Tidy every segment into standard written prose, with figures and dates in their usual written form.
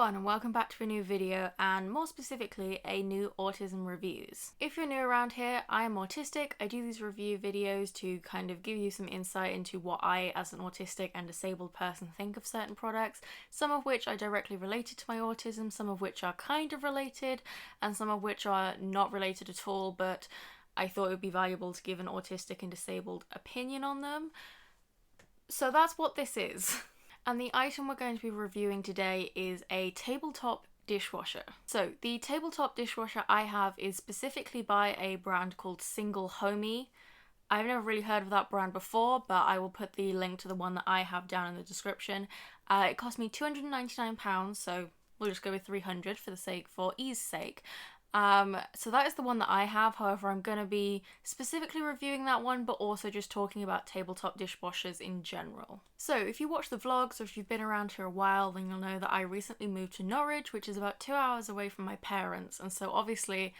everyone and welcome back to a new video, and more specifically a new autism reviews. If you're new around here, I am autistic. I do these review videos to kind of give you some insight into what I as an autistic and disabled person think of certain products, some of which are directly related to my autism, some of which are kind of related, and some of which are not related at all, but I thought it would be valuable to give an autistic and disabled opinion on them. So that's what this is. And the item we're going to be reviewing today is a tabletop dishwasher. So the tabletop dishwasher I have is specifically by a brand called Single Homey. I've never really heard of that brand before, but I will put the link to the one that I have down in the description. It cost me £299, so we'll just go with 300 for ease sake. So that is the one that I have. However, I'm going to be specifically reviewing that one, but also just talking about tabletop dishwashers in general. So if you watch the vlogs or if you've been around here a while, then you'll know that I recently moved to Norwich, which is about 2 hours away from my parents. And so obviously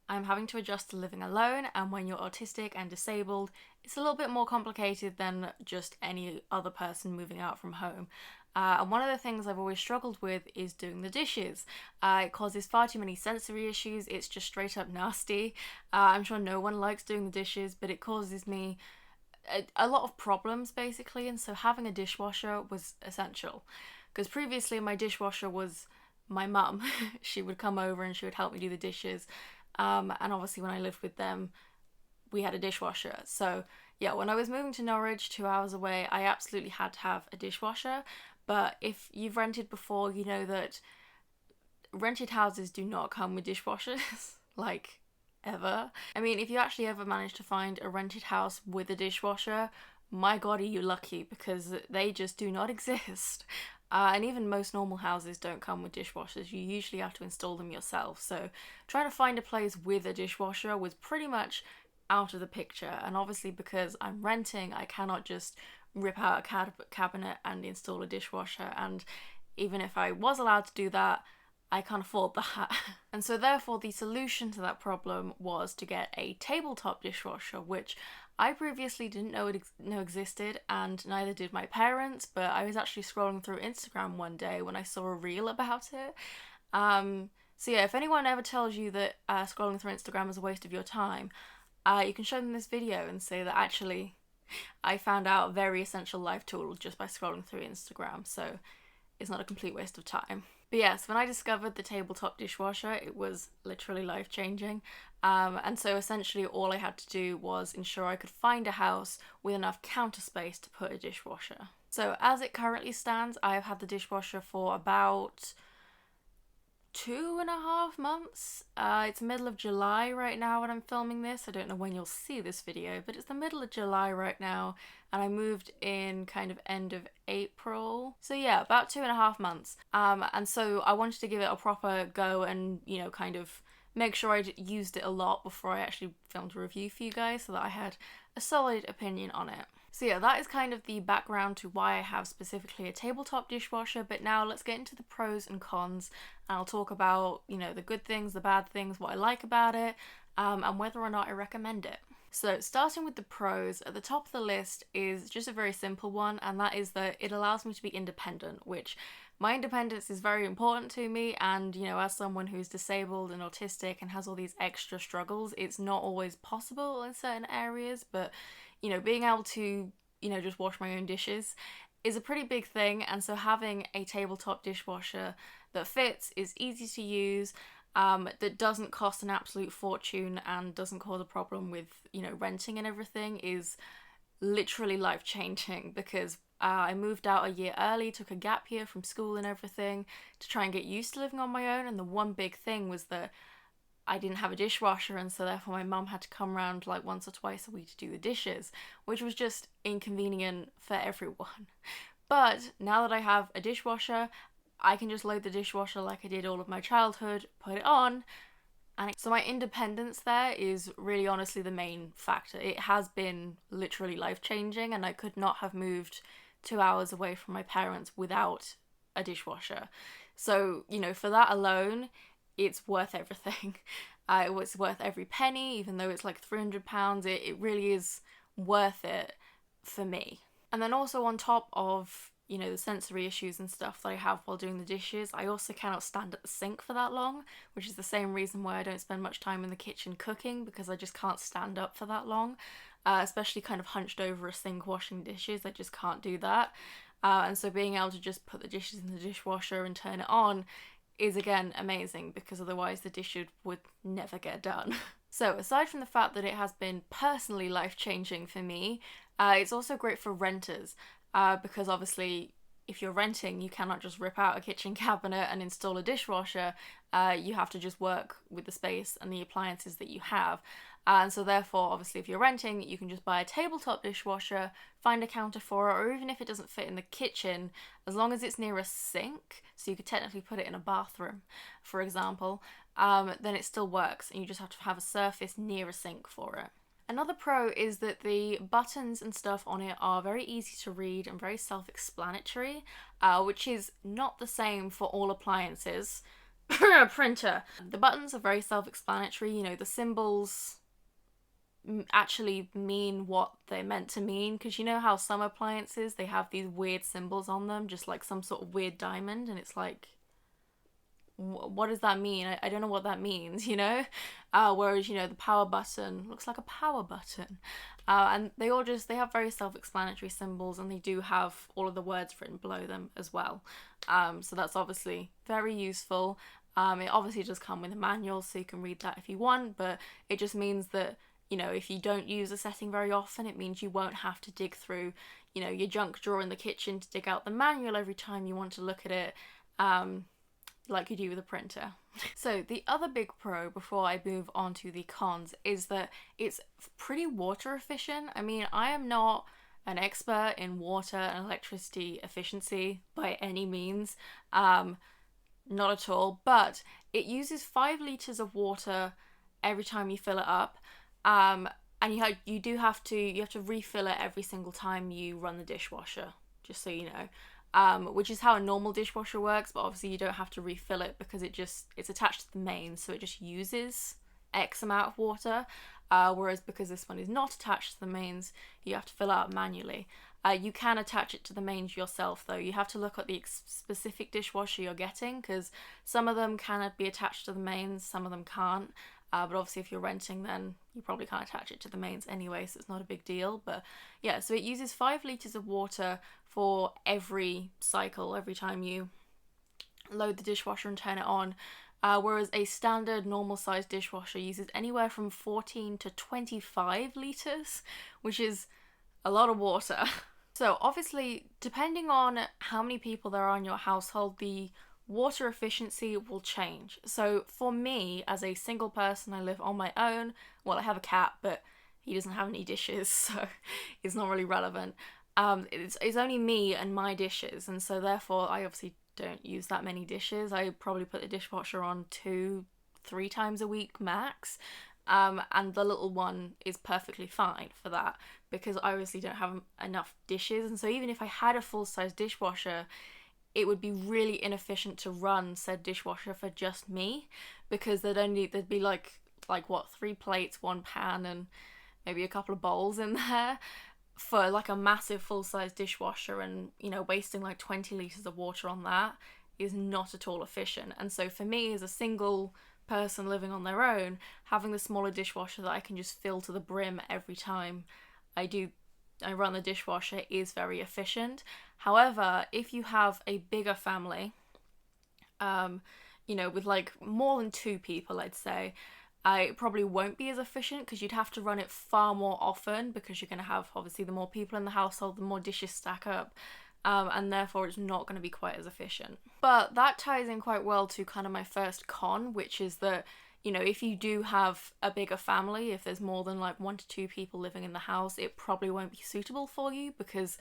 I'm having to adjust to living alone, and when you're autistic and disabled, it's a little bit more complicated than just any other person moving out from home. And one of the things I've always struggled with is doing the dishes. It causes far too many sensory issues. It's just straight up nasty. I'm sure no one likes doing the dishes, but it causes me a lot of problems basically, and so having a dishwasher was essential. Because previously my dishwasher was my mum. She would come over and she would help me do the dishes. And obviously when I lived with them, we had a dishwasher. So yeah, when I was moving to Norwich, 2 hours away, I absolutely had to have a dishwasher. But if you've rented before, you know that rented houses do not come with dishwashers, like, ever. I mean, if you actually ever manage to find a rented house with a dishwasher, my god, are you lucky, because they just do not exist. And even most normal houses don't come with dishwashers. You usually have to install them yourself. So trying to find a place with a dishwasher was pretty much out of the picture. And obviously because I'm renting, I cannot just rip out a cabinet and install a dishwasher, and even if I was allowed to do that, I can't afford that. And so therefore the solution to that problem was to get a tabletop dishwasher, which I previously didn't know existed, and neither did my parents. But I was actually scrolling through Instagram one day when I saw a reel about it. So yeah, if anyone ever tells you that scrolling through Instagram is a waste of your time, you can show them this video and say that actually I found out a very essential life tool just by scrolling through Instagram, so it's not a complete waste of time. But yes, when I discovered the tabletop dishwasher, it was literally life-changing. And so essentially all I had to do was ensure I could find a house with enough counter space to put a dishwasher. So as it currently stands, I've had the dishwasher for about 2.5 months. It's the middle of July right now when I'm filming this. I don't know when you'll see this video, but it's the middle of July right now, and I moved in kind of end of April. So yeah, about 2.5 months. And so I wanted to give it a proper go and, you know, kind of make sure I'd used it a lot before I actually filmed a review for you guys, so that I had a solid opinion on it. So yeah, that is kind of the background to why I have specifically a tabletop dishwasher. But now let's get into the pros and cons, and I'll talk about, you know, the good things, the bad things, what I like about it, and whether or not I recommend it. So starting with the pros, at the top of the list is just a very simple one, and that is that it allows me to be independent, which my independence is very important to me. And, you know, as someone who's disabled and autistic and has all these extra struggles, it's not always possible in certain areas, but you know, being able to, you know, just wash my own dishes is a pretty big thing. And so having a tabletop dishwasher that fits, is easy to use, that doesn't cost an absolute fortune and doesn't cause a problem with, you know, renting and everything is literally life-changing. Because I moved out a year early, took a gap year from school and everything to try and get used to living on my own. And the one big thing was that I didn't have a dishwasher, and so therefore my mum had to come around like once or twice a week to do the dishes, which was just inconvenient for everyone. But now that I have a dishwasher, I can just load the dishwasher like I did all of my childhood, put it on, and so my independence there is really honestly the main factor. It has been literally life-changing, and I could not have moved 2 hours away from my parents without a dishwasher. So, you know, for that alone, it's worth everything. It's worth every penny, even though it's like £300. It really is worth it for me. And then also on top of, you know, the sensory issues and stuff that I have while doing the dishes, I also cannot stand at the sink for that long, which is the same reason why I don't spend much time in the kitchen cooking, because I just can't stand up for that long, especially kind of hunched over a sink washing dishes. I just can't do that. And so being able to just put the dishes in the dishwasher and turn it on is again amazing, because otherwise the dishes would never get done. So aside from the fact that it has been personally life-changing for me, it's also great for renters, because obviously if you're renting, you cannot just rip out a kitchen cabinet and install a dishwasher. You have to just work with the space and the appliances that you have. And so therefore, obviously, if you're renting, you can just buy a tabletop dishwasher, find a counter for it, or even if it doesn't fit in the kitchen, as long as it's near a sink, so you could technically put it in a bathroom, for example, then it still works, and you just have to have a surface near a sink for it. Another pro is that the buttons and stuff on it are very easy to read and very self-explanatory, which is not the same for all appliances. Printer. The buttons are very self-explanatory, you know, the symbols actually mean what they're meant to mean, because you know how some appliances, they have these weird symbols on them, just like some sort of weird diamond, and it's like, what does that mean? I don't know what that means, you know? Whereas, you know, the power button looks like a power button. And they have very self-explanatory symbols, and they do have all of the words written below them as well. So that's obviously very useful. It obviously does come with a manual, so you can read that if you want, but it just means that, you know, if you don't use a setting very often, it means you won't have to dig through, you know, your junk drawer in the kitchen to dig out the manual every time you want to look at it, like you do with a printer. So the other big pro, before I move on to the cons, is that it's pretty water efficient. I mean, I am not an expert in water and electricity efficiency by any means, not at all, but it uses 5 litres of water every time you fill it up. And you have to refill it every single time you run the dishwasher, just so you know, which is how a normal dishwasher works, but obviously you don't have to refill it because it's attached to the mains, so it just uses X amount of water, whereas because this one is not attached to the mains, you have to fill out manually. You can attach it to the mains yourself, though. You have to look at the specific dishwasher you're getting, because some of them can be attached to the mains, some of them can't. But obviously if you're renting, then you probably can't attach it to the mains anyway, so it's not a big deal. But yeah, so it uses 5 litres of water for every cycle, every time you load the dishwasher and turn it on, whereas a standard normal sized dishwasher uses anywhere from 14 to 25 litres, which is a lot of water. So obviously, depending on how many people there are in your household, the water efficiency will change. So for me, as a single person, I live on my own. Well, I have a cat, but he doesn't have any dishes, so it's not really relevant. It's only me and my dishes, and so therefore I obviously don't use that many dishes. I probably put the dishwasher on 2-3 times a week max. And the little one is perfectly fine for that, because I obviously don't have enough dishes, and so even if I had a full-size dishwasher, it would be really inefficient to run said dishwasher for just me, because there'd be like what, 3 plates, 1 pan, and maybe a couple of bowls in there for like a massive full-size dishwasher, and you know, wasting like 20 litres of water on that is not at all efficient. And so for me, as a single person living on their own, having the smaller dishwasher that I can just fill to the brim every time I run the dishwasher is very efficient. However, if you have a bigger family, you know, with like more than 2 people, I'd say, it probably won't be as efficient, because you'd have to run it far more often, because you're going to have, obviously, the more people in the household, the more dishes stack up, and therefore it's not going to be quite as efficient. But that ties in quite well to kind of my first con, which is that, you know, if you do have a bigger family, if there's more than like 1 to 2 people living in the house, it probably won't be suitable for you, because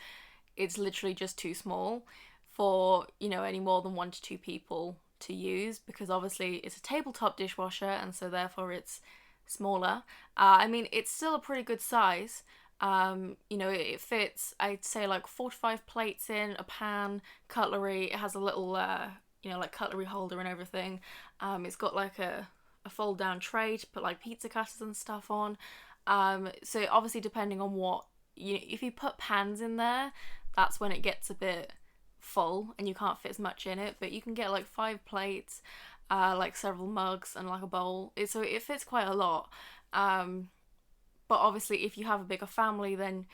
it's literally just too small for, you know, any more than 1 to 2 people to use, because obviously it's a tabletop dishwasher, and so therefore it's smaller. I mean, it's still a pretty good size. You know, it fits, I'd say, like 4 to 5 plates in, a pan, cutlery. It has a little, you know, like cutlery holder and everything. It's got like a fold down tray to put like pizza cutters and stuff on. So obviously, depending on what, if you put pans in there, that's when it gets a bit full and you can't fit as much in it, but you can get like 5 plates, like several mugs and like a bowl. So it fits quite a lot. But obviously if you have a bigger family, then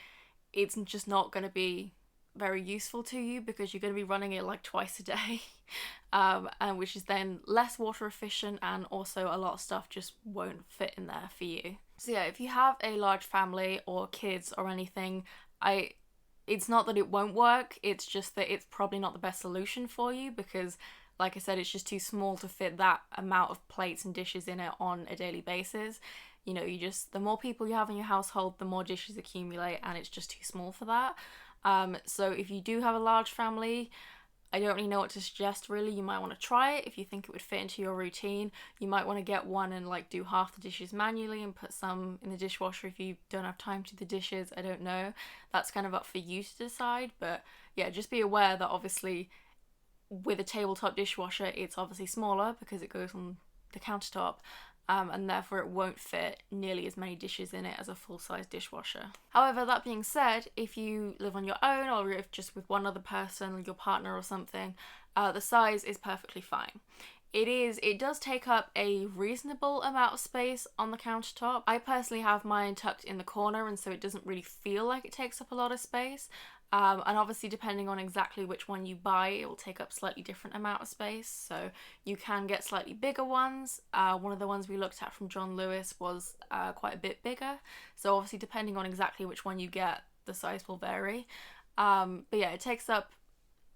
it's just not going to be very useful to you because you're going to be running it like twice a day, and which is then less water efficient, and also a lot of stuff just won't fit in there for you. So yeah, if you have a large family or kids or anything, it's not that it won't work, it's just that it's probably not the best solution for you because, like I said, it's just too small to fit that amount of plates and dishes in it on a daily basis. You know, the more people you have in your household, the more dishes accumulate, and it's just too small for that. So if you do have a large family, I don't really know what to suggest really. You might want to try it if you think it would fit into your routine. You might want to get one and like do half the dishes manually and put some in the dishwasher if you don't have time to do the dishes. I don't know. That's kind of up for you to decide. But yeah, just be aware that obviously with a tabletop dishwasher, it's obviously smaller because it goes on the countertop. And therefore it won't fit nearly as many dishes in it as a full-size dishwasher. However, that being said, if you live on your own or if just with one other person, your partner or something, the size is perfectly fine. It does take up a reasonable amount of space on the countertop. I personally have mine tucked in the corner, and so it doesn't really feel like it takes up a lot of space. And obviously depending on exactly which one you buy, it will take up slightly different amount of space. So you can get slightly bigger ones. One of the ones we looked at from John Lewis was quite a bit bigger. So obviously depending on exactly which one you get, the size will vary. But yeah,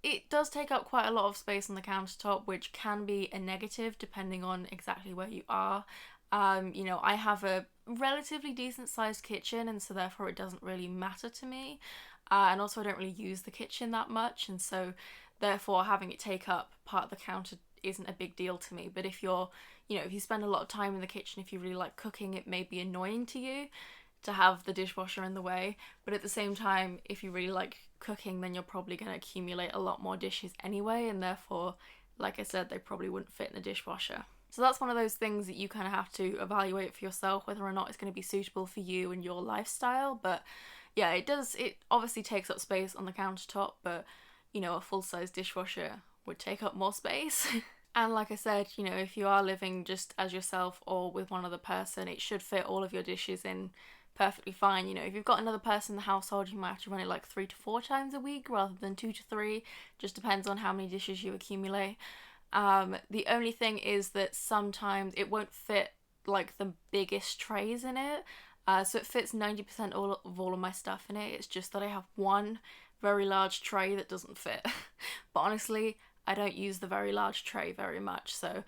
it does take up quite a lot of space on the countertop, which can be a negative depending on exactly where you are. You know, I have a relatively decent sized kitchen, and so therefore it doesn't really matter to me. And also I don't really use the kitchen that much, and so therefore having it take up part of the counter isn't a big deal to me. But if if you spend a lot of time in the kitchen, if you really like cooking, it may be annoying to you to have the dishwasher in the way. But at the same time, if you really like cooking, then you're probably going to accumulate a lot more dishes anyway, and therefore, like I said, they probably wouldn't fit in the dishwasher. So that's one of those things that you kind of have to evaluate for yourself, whether or not it's going to be suitable for you and your lifestyle. But yeah, it obviously takes up space on the countertop, but a full-size dishwasher would take up more space. And like I said, if you are living just as yourself or with one other person, it should fit all of your dishes in perfectly fine. If you've got another person in the household, you might have to run it like 3 to 4 times a week rather than 2 to 3. Just depends on how many dishes you accumulate. The only thing is that sometimes it won't fit like the biggest trays in it. So it fits 90% of all of my stuff in it. It's just that I have one very large tray that doesn't fit. But honestly, I don't use the very large tray very much, so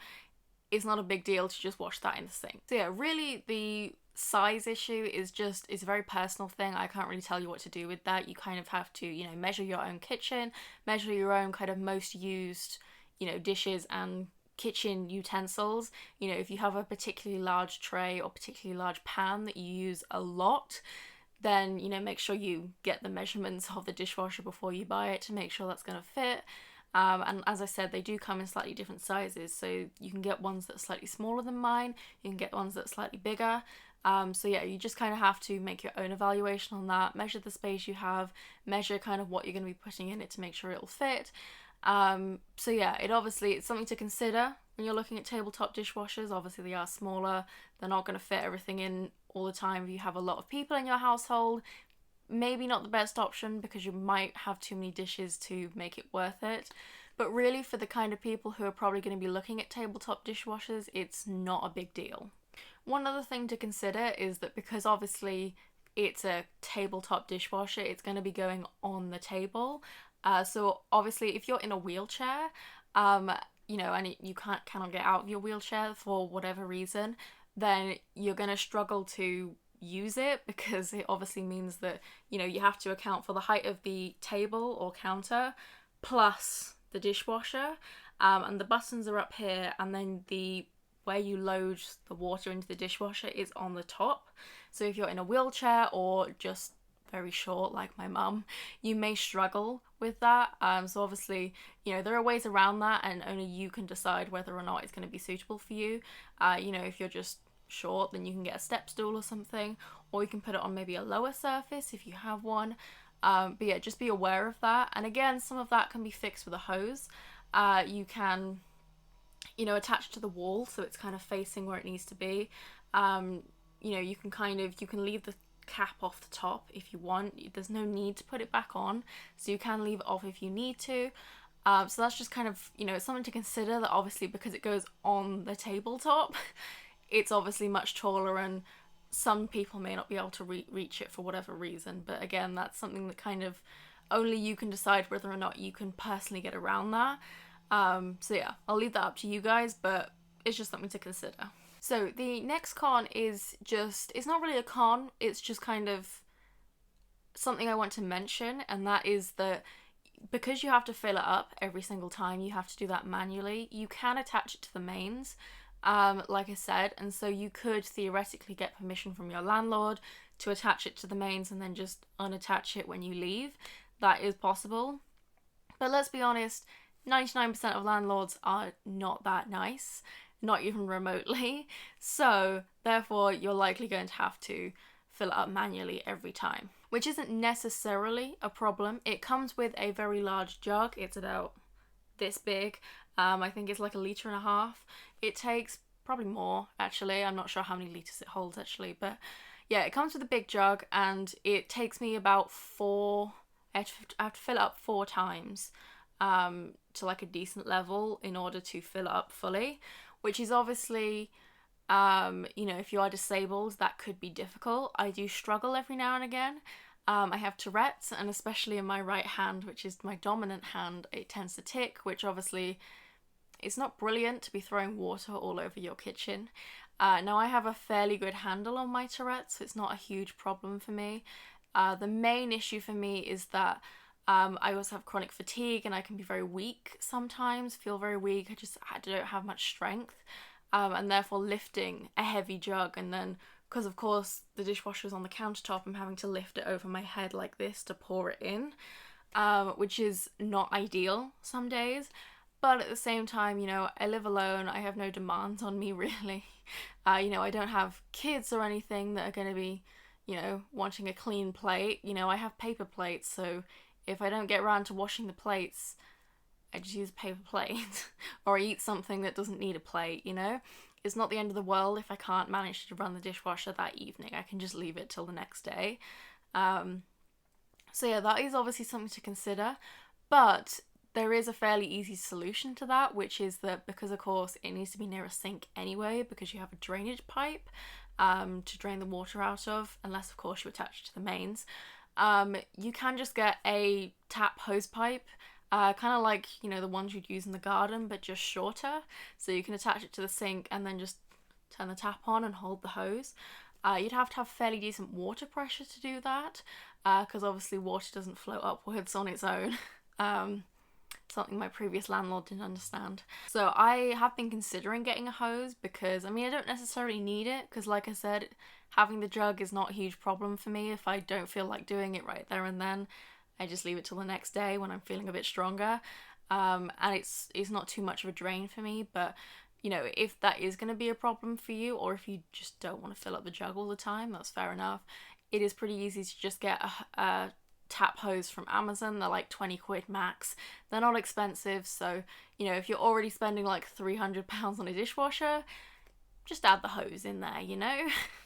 it's not a big deal to just wash that in the sink. So yeah, really the size issue is a very personal thing. I can't really tell you what to do with that. You kind of have to, measure your own kitchen, measure your own kind of most used, dishes and kitchen utensils. If you have a particularly large tray or particularly large pan that you use a lot, then make sure you get the measurements of the dishwasher before you buy it to make sure that's going to fit. And as I said, they do come in slightly different sizes, so you can get ones that are slightly smaller than mine, you can get ones that are slightly bigger. So yeah, you just kind of have to make your own evaluation on that, measure the space you have, measure kind of what you're going to be putting in it to make sure it'll fit. So yeah, it's something to consider when you're looking at tabletop dishwashers. Obviously they are smaller, they're not going to fit everything in all the time. If you have a lot of people in your household, maybe not the best option because you might have too many dishes to make it worth it. But really, for the kind of people who are probably going to be looking at tabletop dishwashers, it's not a big deal. One other thing to consider is that because obviously it's a tabletop dishwasher, it's going to be going on the table. So obviously if you're in a wheelchair, and you cannot get out of your wheelchair for whatever reason, then you're going to struggle to use it because it obviously means that, you have to account for the height of the table or counter plus the dishwasher. And the buttons are up here, and then where you load the water into the dishwasher is on the top. So if you're in a wheelchair or just very short like my mum, you may struggle with that. So obviously, there are ways around that, and only you can decide whether or not it's going to be suitable for you. If you're just short, then you can get a step stool or something, or you can put it on maybe a lower surface if you have one. But yeah, just be aware of that. And again, some of that can be fixed with a hose. You can, attach to the wall so it's kind of facing where it needs to be. You can leave the cap off the top if you want. There's no need to put it back on, so you can leave it off if you need to. So that's just kind of, it's something to consider, that obviously because it goes on the tabletop, it's obviously much taller, and some people may not be able to reach it for whatever reason. But again, that's something that kind of only you can decide whether or not you can personally get around that. So yeah, I'll leave that up to you guys, but it's just something to consider. So the next con is it's not really a con, it's just kind of something I want to mention, and that is that because you have to fill it up every single time, you have to do that manually. You can attach it to the mains, like I said, and so you could theoretically get permission from your landlord to attach it to the mains and then just unattach it when you leave. That is possible. But let's be honest, 99% of landlords are not that nice, not even remotely. So therefore, you're likely going to have to fill it up manually every time, which isn't necessarily a problem. It comes with a very large jug. It's about this big. I think it's like 1.5 liters. It takes probably more, actually. I'm not sure how many liters it holds, actually. But yeah, it comes with a big jug, and it takes me about 4... I have to fill it up 4 times to like a decent level in order to fill it up fully, which is obviously... if you are disabled, that could be difficult. I do struggle every now and again. I have Tourette's, and especially in my right hand, which is my dominant hand, it tends to tick, which obviously it's not brilliant to be throwing water all over your kitchen. Now I have a fairly good handle on my Tourette's, so it's not a huge problem for me. The main issue for me is that I also have chronic fatigue, and I can be very weak sometimes, feel very weak. I don't have much strength. And therefore lifting a heavy jug, and then because of course the dishwasher is on the countertop, I'm having to lift it over my head like this to pour it in, which is not ideal some days. But at the same time, I live alone, I have no demands on me really. I don't have kids or anything that are going to be, wanting a clean plate. I have paper plates, so if I don't get around to washing the plates, I just use a paper plate or I eat something that doesn't need a plate, It's not the end of the world if I can't manage to run the dishwasher that evening. I can just leave it till the next day. So yeah, that is obviously something to consider. But there is a fairly easy solution to that, which is that because, of course, it needs to be near a sink anyway, because you have a drainage pipe to drain the water out of, unless, of course, you attach it to the mains. You can just get a tap hose pipe, kind of like, the ones you'd use in the garden, but just shorter. So you can attach it to the sink and then just turn the tap on and hold the hose. You'd have to have fairly decent water pressure to do that, because obviously water doesn't flow upwards on its own. Something my previous landlord didn't understand. So I have been considering getting a hose because, I don't necessarily need it, because like I said, having the jug is not a huge problem for me. If I don't feel like doing it right there and then, I just leave it till the next day when I'm feeling a bit stronger. And it's not too much of a drain for me, but if that is going to be a problem for you, or if you just don't want to fill up the jug all the time, that's fair enough. It is pretty easy to just get a tap hose from Amazon. They're like 20 quid max. They're not expensive, so if you're already spending like £300 on a dishwasher, just add the hose in there,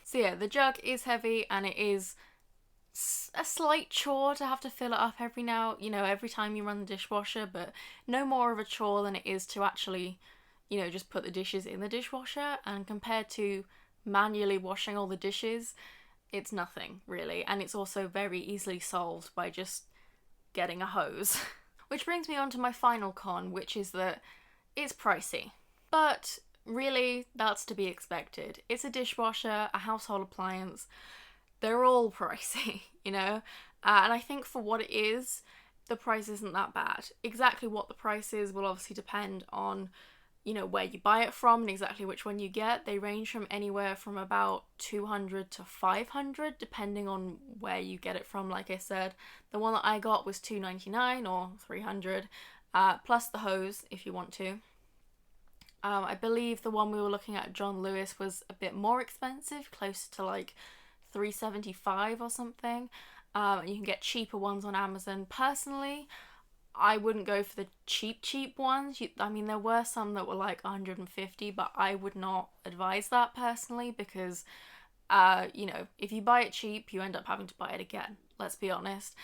So yeah, the jug is heavy, and it is a slight chore to have to fill it up every time you run the dishwasher, but no more of a chore than it is to actually, just put the dishes in the dishwasher. And compared to manually washing all the dishes, it's nothing really, and it's also very easily solved by just getting a hose. Which brings me on to my final con, which is that it's pricey. But really, that's to be expected. It's a dishwasher, a household appliance. They're all pricey, and I think for what it is, the price isn't that bad. Exactly what the price is will obviously depend on, where you buy it from and exactly which one you get. They range from anywhere from about 200 to 500, depending on where you get it from. Like I said, the one that I got was $2.99 or $300, plus the hose if you want to. I believe the one we were looking at, John Lewis, was a bit more expensive, closer to like $3.75 or something. and you can get cheaper ones on Amazon. Personally, I wouldn't go for the cheap ones. I mean, there were some that were like 150, but I would not advise that personally because, you know, if you buy it cheap, you end up having to buy it again. Let's be honest.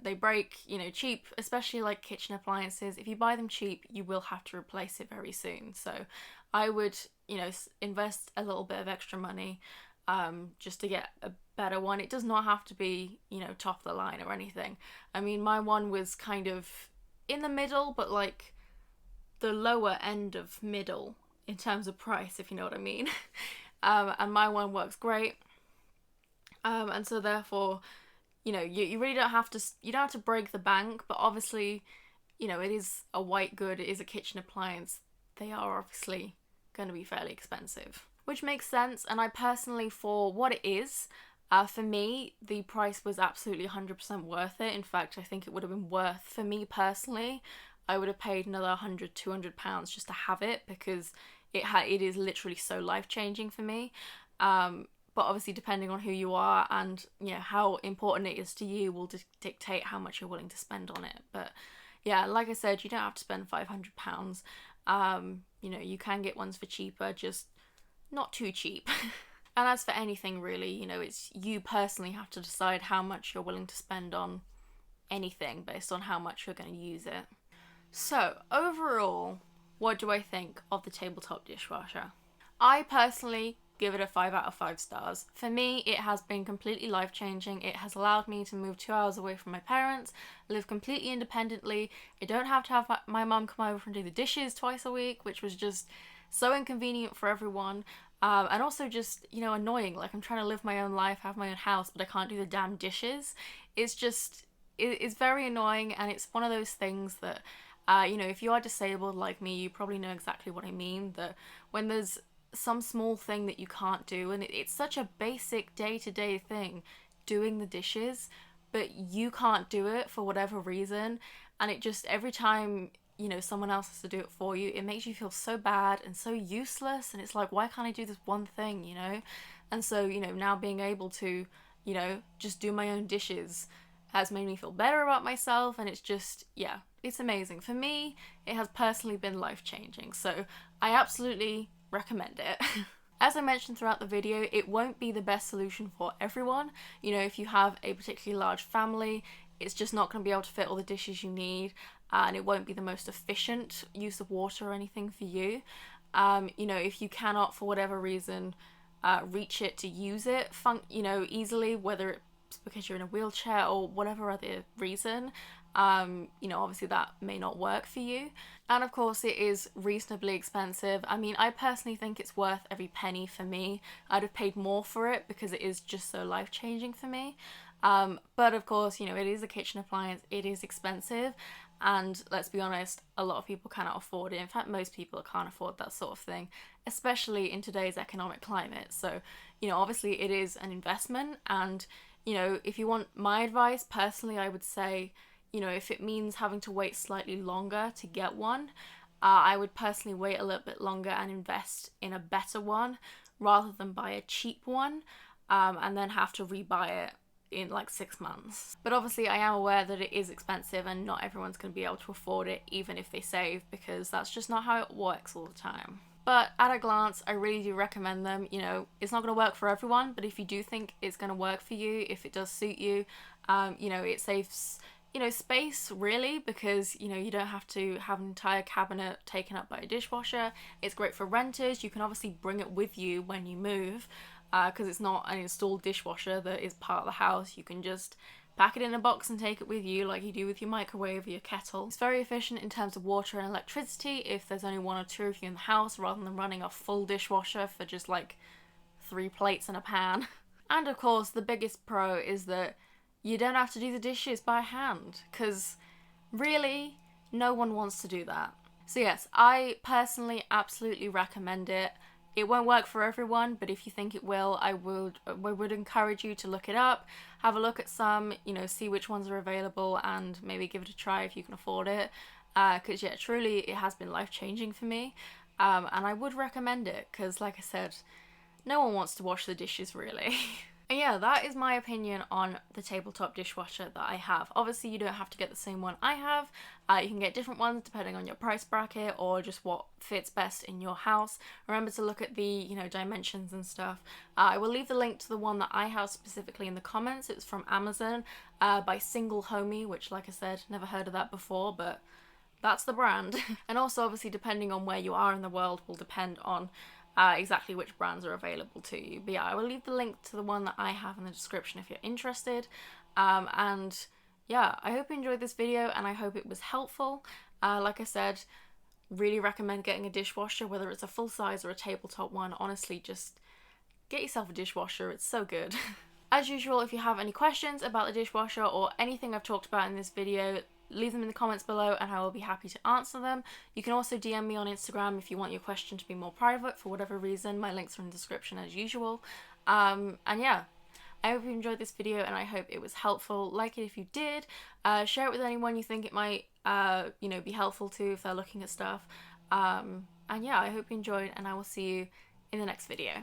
They break, you know, cheap, especially like kitchen appliances. If you buy them cheap, you will have to replace it very soon. So I would, you know, invest a little bit of extra money just to get a better one. It does not have to be, you know, top of the line or anything. I mean, my one was kind of in the middle, but like the lower end of middle in terms of price, if you know what I mean. And my one works great. And so therefore, you know, you really don't have to, you don't have to break the bank, but obviously, you know, it is a white good, it is a kitchen appliance. They are obviously going to be fairly expensive, which makes sense. And I personally, for what it is, for me, the price was absolutely 100% worth it. In fact, I think it would have been worth, for me personally, I would have paid another 100, 200 pounds just to have it because it is literally so life-changing for me. But obviously, depending on who you are and, you know, how important it is to you will dictate how much you're willing to spend on it. But yeah, like I said, you don't have to spend £500. You know, you can get ones for cheaper, just not too cheap. And as for anything really, you know, it's you personally have to decide how much you're willing to spend on anything based on how much you're going to use it. So overall, what do I think of the tabletop dishwasher? I personally give it a 5 out of 5 stars. For me, it has been completely life-changing. It has allowed me to move 2 hours away from my parents, live completely independently. I don't have to have my mum come over and do the dishes twice a week, which was just so inconvenient for everyone. And also just, you know, annoying. Like, I'm trying to live my own life, have my own house, but I can't do the damn dishes. It's just, it's very annoying, and it's one of those things that, you know, if you are disabled like me, you probably know exactly what I mean, that when there's some small thing that you can't do, and it's such a basic day-to-day thing, doing the dishes, but you can't do it for whatever reason, and it just, every time, you know, someone else has to do it for you, it makes you feel so bad and so useless, and it's like, why can't I do this one thing, you know? And so, you know, now being able to, you know, just do my own dishes has made me feel better about myself, and it's just, yeah, it's amazing. For me, it has personally been life-changing, so I absolutely recommend it. As I mentioned throughout the video, it won't be the best solution for everyone. You know, if you have a particularly large family, it's just not going to be able to fit all the dishes you need, and it won't be the most efficient use of water or anything for you. You know, if you cannot, for whatever reason, reach it to use it, you know, easily, whether it's because you're in a wheelchair or whatever other reason, you know, obviously that may not work for you. And of course it is reasonably expensive. I mean, I personally think it's worth every penny for me. I'd have paid more for it because it is just so life-changing for me. But of course, you know, it is a kitchen appliance, it is expensive, and let's be honest, a lot of people cannot afford it. In fact, most people can't afford that sort of thing, especially in today's economic climate. So, you know, obviously it is an investment, and, you know, if you want my advice, personally, I would say, you know, if it means having to wait slightly longer to get one, I would personally wait a little bit longer and invest in a better one rather than buy a cheap one, and then have to rebuy it in like 6 months. But obviously I am aware that it is expensive and not everyone's going to be able to afford it even if they save, because that's just not how it works all the time. But at a glance, I really do recommend them. You know, it's not going to work for everyone, but if you do think it's going to work for you, if it does suit you, you know, it saves, you know, space really, because, you know, you don't have to have an entire cabinet taken up by a dishwasher. It's great for renters. You can obviously bring it with you when you move, because it's not an installed dishwasher that is part of the house. You can just pack it in a box and take it with you like you do with your microwave or your kettle. It's very efficient in terms of water and electricity if there's only 1 or 2 of you in the house, rather than running a full dishwasher for just like 3 plates and a pan. And of course, the biggest pro is that you don't have to do the dishes by hand, because really, no one wants to do that. So yes, I personally absolutely recommend it. It won't work for everyone, but if you think it will, I would encourage you to look it up, have a look at some, you know, see which ones are available, and maybe give it a try if you can afford it. Because yeah, truly it has been life-changing for me, and I would recommend it because, like I said, no one wants to wash the dishes really. And yeah, that is my opinion on the tabletop dishwasher that I have. Obviously, you don't have to get the same one I have. You can get different ones depending on your price bracket or just what fits best in your house. Remember to look at the, dimensions and stuff. I will leave the link to the one that I have specifically in the comments. It's from Amazon by Single Homie, which, like I said, never heard of that before, but that's the brand. And also, obviously, depending on where you are in the world will depend on exactly which brands are available to you. But yeah, I will leave the link to the one that I have in the description if you're interested. And yeah, I hope you enjoyed this video and I hope it was helpful. Like I said, really recommend getting a dishwasher, whether it's a full size or a tabletop one. Honestly, just get yourself a dishwasher, it's so good. As usual, if you have any questions about the dishwasher or anything I've talked about in this video, leave them in the comments below and I will be happy to answer them. You can also DM me on Instagram if you want your question to be more private for whatever reason. My links are in the description as usual. And yeah, I hope you enjoyed this video and I hope it was helpful. Like it if you did. Share it with anyone you think it might be helpful to if they're looking at stuff. And yeah, I hope you enjoyed and I will see you in the next video.